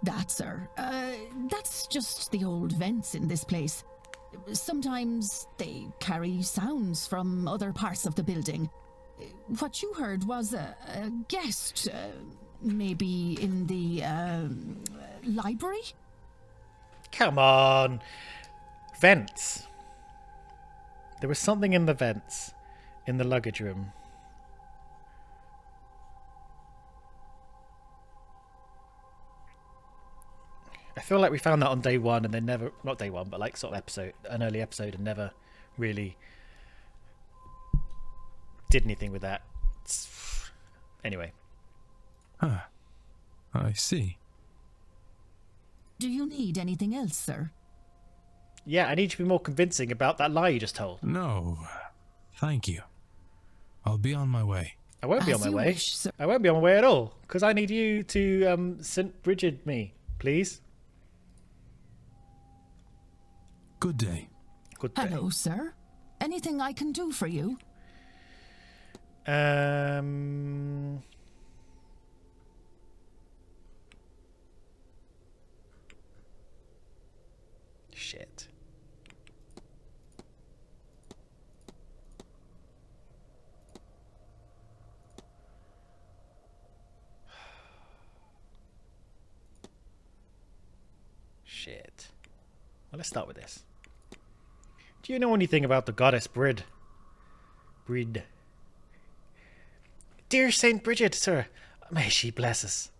[SPEAKER 2] That, sir. That's just the old vents in this place. Sometimes they carry sounds from other parts of the building. What you heard was a guest, maybe in the library?
[SPEAKER 1] Come on. Vents. There was something in the vents in the luggage room. I feel like we found that on day one and then never, not day one, but like sort of episode, an early episode, and never really did anything with that. Anyway.
[SPEAKER 3] Huh. I see.
[SPEAKER 2] Do you need anything else, sir?
[SPEAKER 1] Yeah, I need you to be more convincing about that lie you just told.
[SPEAKER 3] No, thank you. I'll be on my way.
[SPEAKER 1] I won't be
[SPEAKER 2] As
[SPEAKER 1] on my
[SPEAKER 2] you
[SPEAKER 1] way.
[SPEAKER 2] wish, sir.
[SPEAKER 1] I won't be on my way at all, because I need you to St. Bridget me, please.
[SPEAKER 3] Good day.
[SPEAKER 1] Good day.
[SPEAKER 2] Hello, sir. Anything I can do for you?
[SPEAKER 1] Shit. Shit. Well, let's start with this. Do you know anything about the goddess Brid? Brid. Dear Saint Bridget, sir, may she bless us.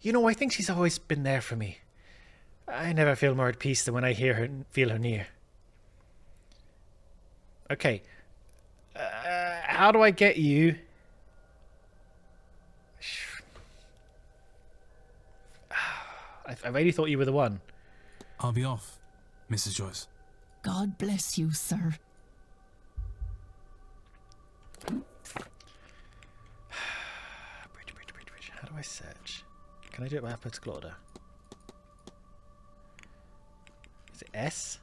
[SPEAKER 1] You know, I think she's always been there for me. I never feel more at peace than when I hear her and feel her near. Okay. How do I get you? I really thought you were the one.
[SPEAKER 3] I'll be off, Mrs. Joyce.
[SPEAKER 2] God bless you, sir.
[SPEAKER 1] Bridge. How do I search? Can I do it by alphabetical order? Is it S?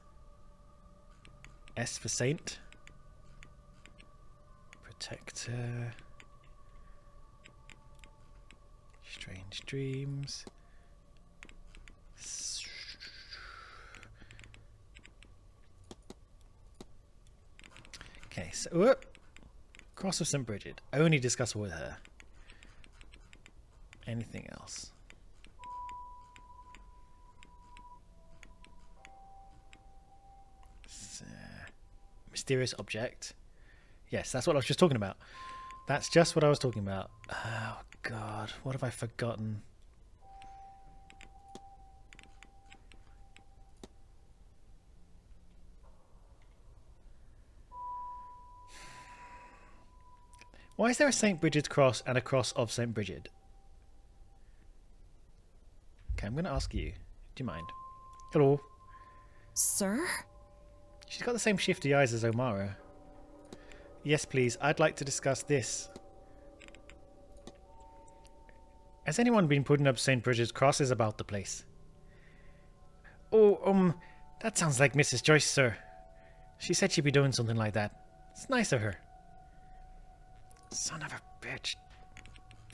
[SPEAKER 1] S for Saint. Protector. Strange dreams. Okay, so Cross of St. Bridget. Only discussable with her. Anything else? Mysterious object. Yes, that's what I was just talking about. That's just what I was talking about. Oh God, what have I forgotten? Why is there a St. Bridget's cross and a cross of St. Bridget? Okay, I'm going to ask you. Do you mind? Hello.
[SPEAKER 6] Sir?
[SPEAKER 1] She's got the same shifty eyes as O'Mara. Yes, please. I'd like to discuss this. Has anyone been putting up St. Bridget's crosses about the place? Oh, that sounds like Mrs. Joyce, sir. She said she'd be doing something like that. It's nice of her. Son of a bitch.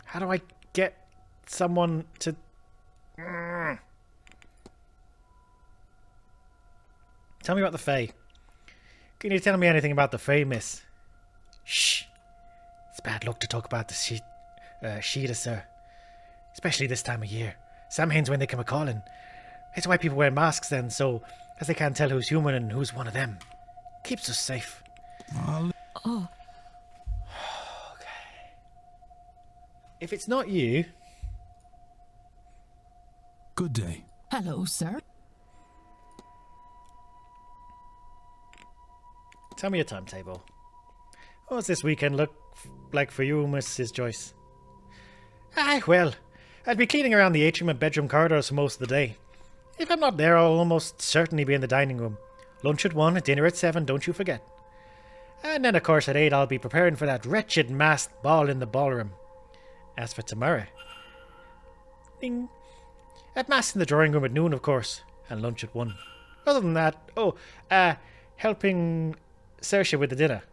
[SPEAKER 1] How do I get someone to... Tell me about the Fae. Can you tell me anything about the Fae, miss? Shh. It's bad luck to talk about the Sheeta, sir. Especially this time of year. Samhain's when they come a-calling. It's why people wear masks then, so as they can't tell who's human and who's one of them. Keeps us safe.
[SPEAKER 6] Oh.
[SPEAKER 1] If it's not you...
[SPEAKER 3] Good day.
[SPEAKER 2] Hello, sir.
[SPEAKER 1] Tell me your timetable. What's this weekend look like for you, Mrs. Joyce? Ah, well, I'll be cleaning around the atrium and bedroom corridors for most of the day. If I'm not there, I'll almost certainly be in the dining room. Lunch at 1, dinner at 7, don't you forget. And then, of course, at 8, I'll be preparing for that wretched masked ball in the ballroom. As for tomorrow... Ding. At mass in the drawing room at noon, of course, and lunch at 1. Other than that, helping Saoirse with the dinner.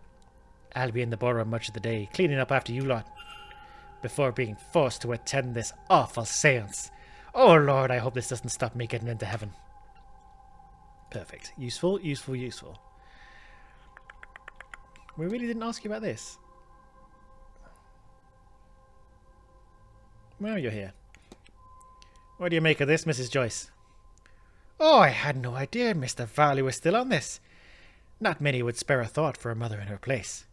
[SPEAKER 1] I'll be in the ballroom much of the day, cleaning up after you lot, before being forced to attend this awful seance. Oh Lord, I hope this doesn't stop me getting into heaven. Perfect. Useful. We really didn't ask you about this. Well, you're here. What do you make of this, Mrs. Joyce? Oh, I had no idea Mr. Varley was still on this. Not many would spare a thought for a mother in her place.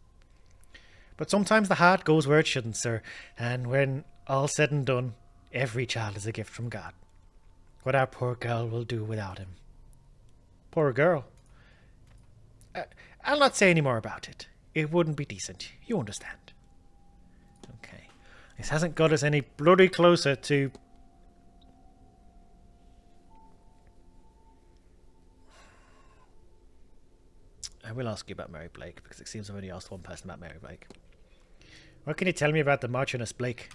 [SPEAKER 1] But sometimes the heart goes where it shouldn't, sir, and when all's said and done, every child is a gift from God. What our poor girl will do without him. Poor girl. I'll not say any more about it. It wouldn't be decent. You understand. Okay. This hasn't got us any bloody closer to... I will ask you about Mary Blake, because it seems I've only asked one person about Mary Blake. What can you tell me about the Marchioness Blake?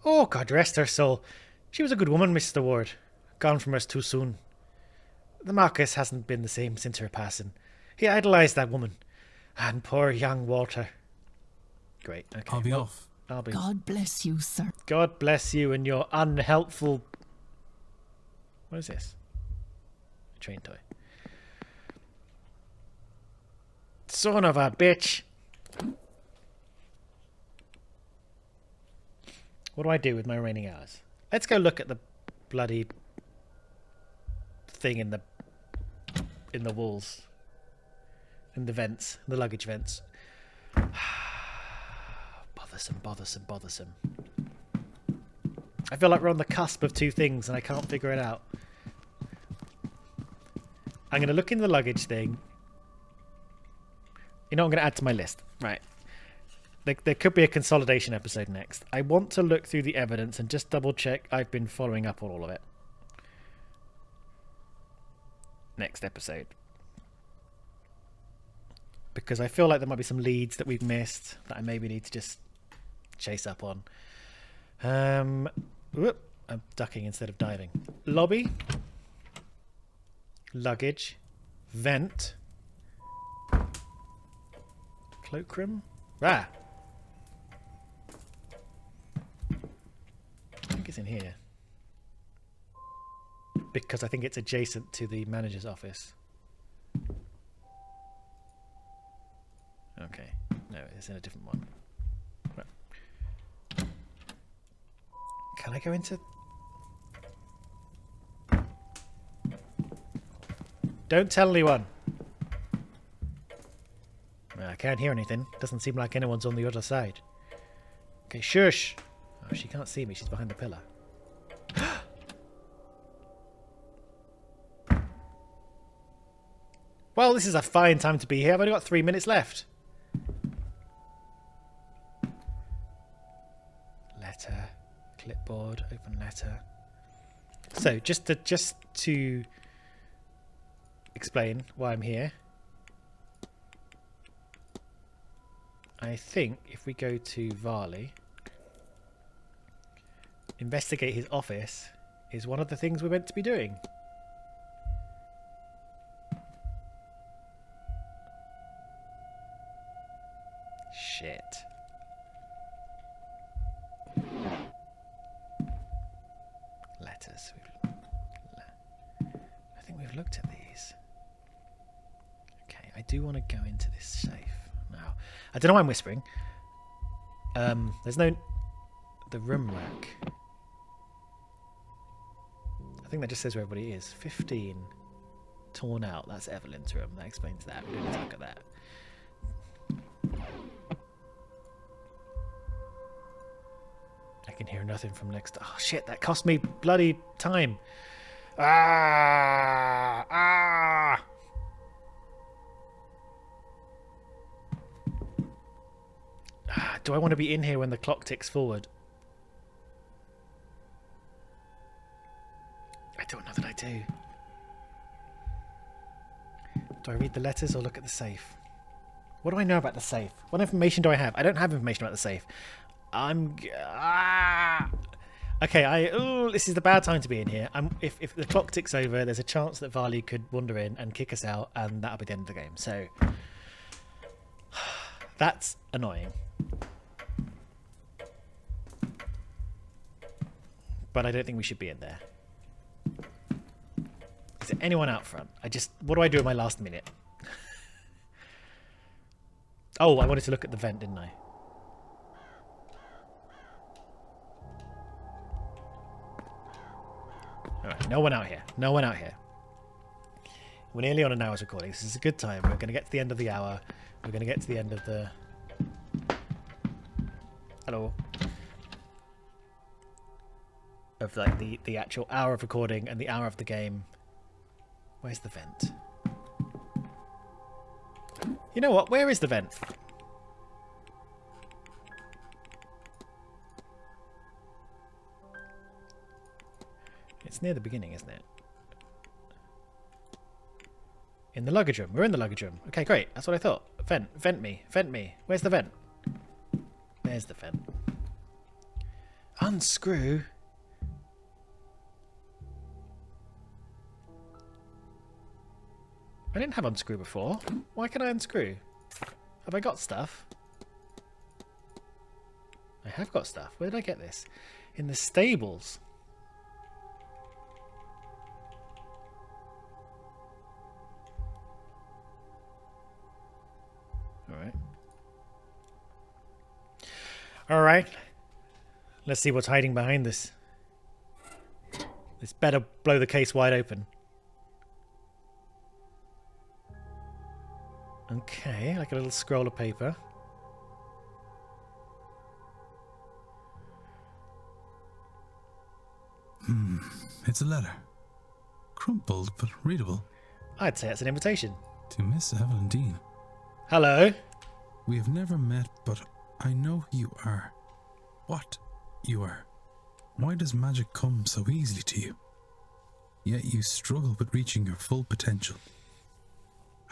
[SPEAKER 1] Oh, God rest her soul. She was a good woman, Mr. Ward. Gone from us too soon. The Marquess hasn't been the same since her passing. He idolised that woman. And poor young Walter. Great. Okay.
[SPEAKER 3] I'll be off.
[SPEAKER 2] God bless you, sir.
[SPEAKER 1] God bless you and your unhelpful... What is this? A train toy. Son of a bitch. What do I do with my remaining hours? Let's go look at the bloody thing in the walls. In the vents. The luggage vents. Bothersome. I feel like we're on the cusp of two things and I can't figure it out. I'm going to look in the luggage thing. You know, I'm going to add to my list. Right. There could be a consolidation episode next. I want to look through the evidence and just double check I've been following up on all of it. Next episode. Because I feel like there might be some leads that we've missed that I maybe need to just chase up on. Whoop, I'm ducking instead of diving. Lobby. Luggage. Vent. Cloakroom. Ah! I think it's in here. Because I think it's adjacent to the manager's office. Okay. No, it's in a different one. Right. Can I go into... Don't tell anyone! Well, I can't hear anything. Doesn't seem like anyone's on the other side. Okay, shush! Oh, she can't see me. She's behind the pillar. Well, this is a fine time to be here. I've only got 3 minutes left. Letter. Clipboard. Open letter. So, just to explain why I'm here. I think if we go to Varley, investigate his office is one of the things we're meant to be doing. Shit. Letters. I think we've looked at these. Okay, I do want to go into this safe now. I don't know why I'm whispering. There's no... The room rack. I think that just says where everybody is. 15. Torn out. That's Evelyn's room. That explains that. We don't need to look at that. I can hear nothing from next... Oh, shit. That cost me bloody time. Ah! Ah! Do I want to be in here when the clock ticks forward? I don't know that I do. Do I read the letters or look at the safe? What do I know about the safe? What information do I have? I don't have information about the safe. Okay, this is the bad time to be in here. If the clock ticks over, there's a chance that Varley could wander in and kick us out, and that'll be the end of the game. So that's annoying. But I don't think we should be in there. Is there anyone out front? What do I do in my last minute? Oh, I wanted to look at the vent, didn't I? Alright, no one out here. No one out here. We're nearly on an hour's recording. This is a good time. We're going to get to the end of the hour. We're going to get to the end of the... Hello. Of like the actual hour of recording and the hour of the game. Where's the vent? You know what? Where is the vent? It's near the beginning, isn't it? In the luggage room. We're in the luggage room. Okay, great. That's what I thought. Vent. Vent me. Vent me. Where's the vent? There's the vent. Unscrew. I didn't have unscrew before. Why can I unscrew? Have I got stuff? I have got stuff. Where did I get this? In the stables. Alright. Alright. Let's see what's hiding behind this. This better blow the case wide open. Okay, like a little scroll of paper.
[SPEAKER 3] It's a letter. Crumpled, but readable.
[SPEAKER 1] I'd say it's an invitation.
[SPEAKER 3] To Miss Evelyn Dean.
[SPEAKER 1] Hello.
[SPEAKER 3] We have never met, but I know who you are. What you are. Why does magic come so easily to you? Yet you struggle with reaching your full potential.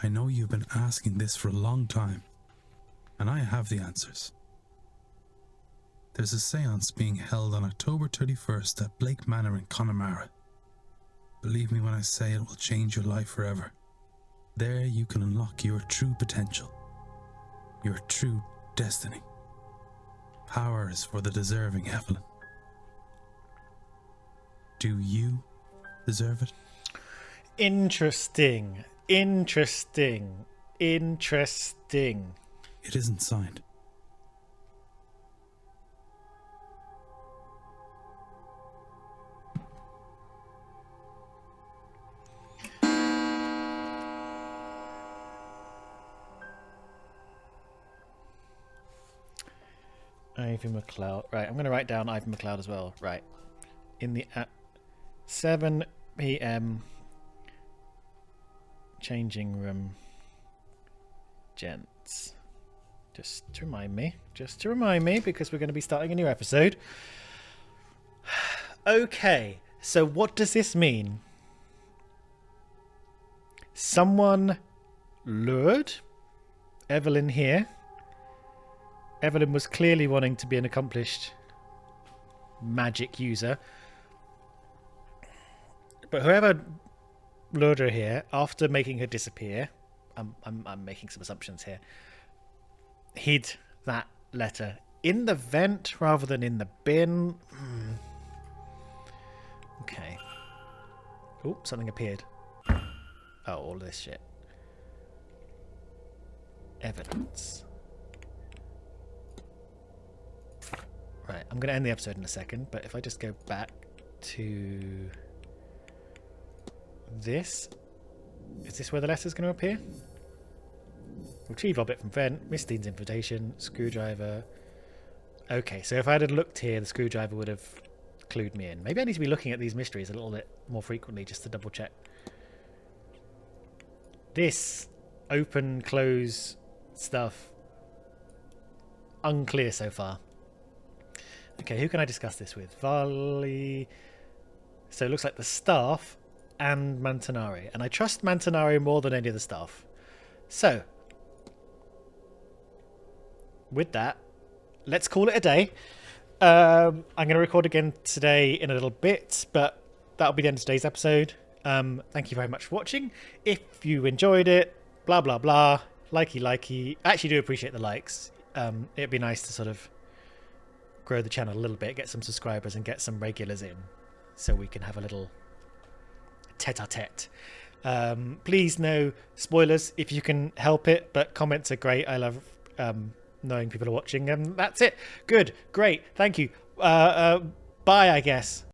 [SPEAKER 3] I know you've been asking this for a long time, and I have the answers. There's a séance being held on October 31st at Blake Manor in Connemara. Believe me when I say it will change your life forever. There you can unlock your true potential, your true destiny. Power is for the deserving, Evelyn. Do you deserve it?
[SPEAKER 1] Interesting. Interesting. Interesting.
[SPEAKER 3] It isn't signed.
[SPEAKER 1] Ivy McLeod. Right, I'm going to write down Ivy McLeod as well. Right. In the 7 p.m. changing room, gents. Just to remind me, because we're going to be starting a new episode. Okay, so what does this mean? Someone lured Evelyn here. Evelyn was clearly wanting to be an accomplished magic user. But whoever lured her here, after making her disappear, I'm making some assumptions here, hid that letter in the vent rather than in the bin. Okay. Oh, something appeared. Oh, all this shit. Evidence. Right, I'm going to end the episode in a second, but if I just go back to this. Is this where the letter's going to appear? Retrieve object from vent, Miss Dean's invitation, screwdriver. Okay, so if I had looked here, the screwdriver would have clued me in. Maybe I need to be looking at these mysteries a little bit more frequently just to double check. This open, close stuff. Unclear so far. Okay, who can I discuss this with? Varley. So it looks like the staff and Mantanari. And I trust Mantanari more than any of the staff. So, with that, let's call it a day. I'm going to record again today in a little bit, but that'll be the end of today's episode. Thank you very much for watching. If you enjoyed it, blah, blah, blah, likey. I actually do appreciate the likes. It'd be nice to sort of grow the channel a little bit, get some subscribers and get some regulars in so we can have a little tete-a-tete. Please no spoilers if you can help it, but comments are great. I love knowing people are watching, and that's it. Good, great, thank you. Bye, I guess.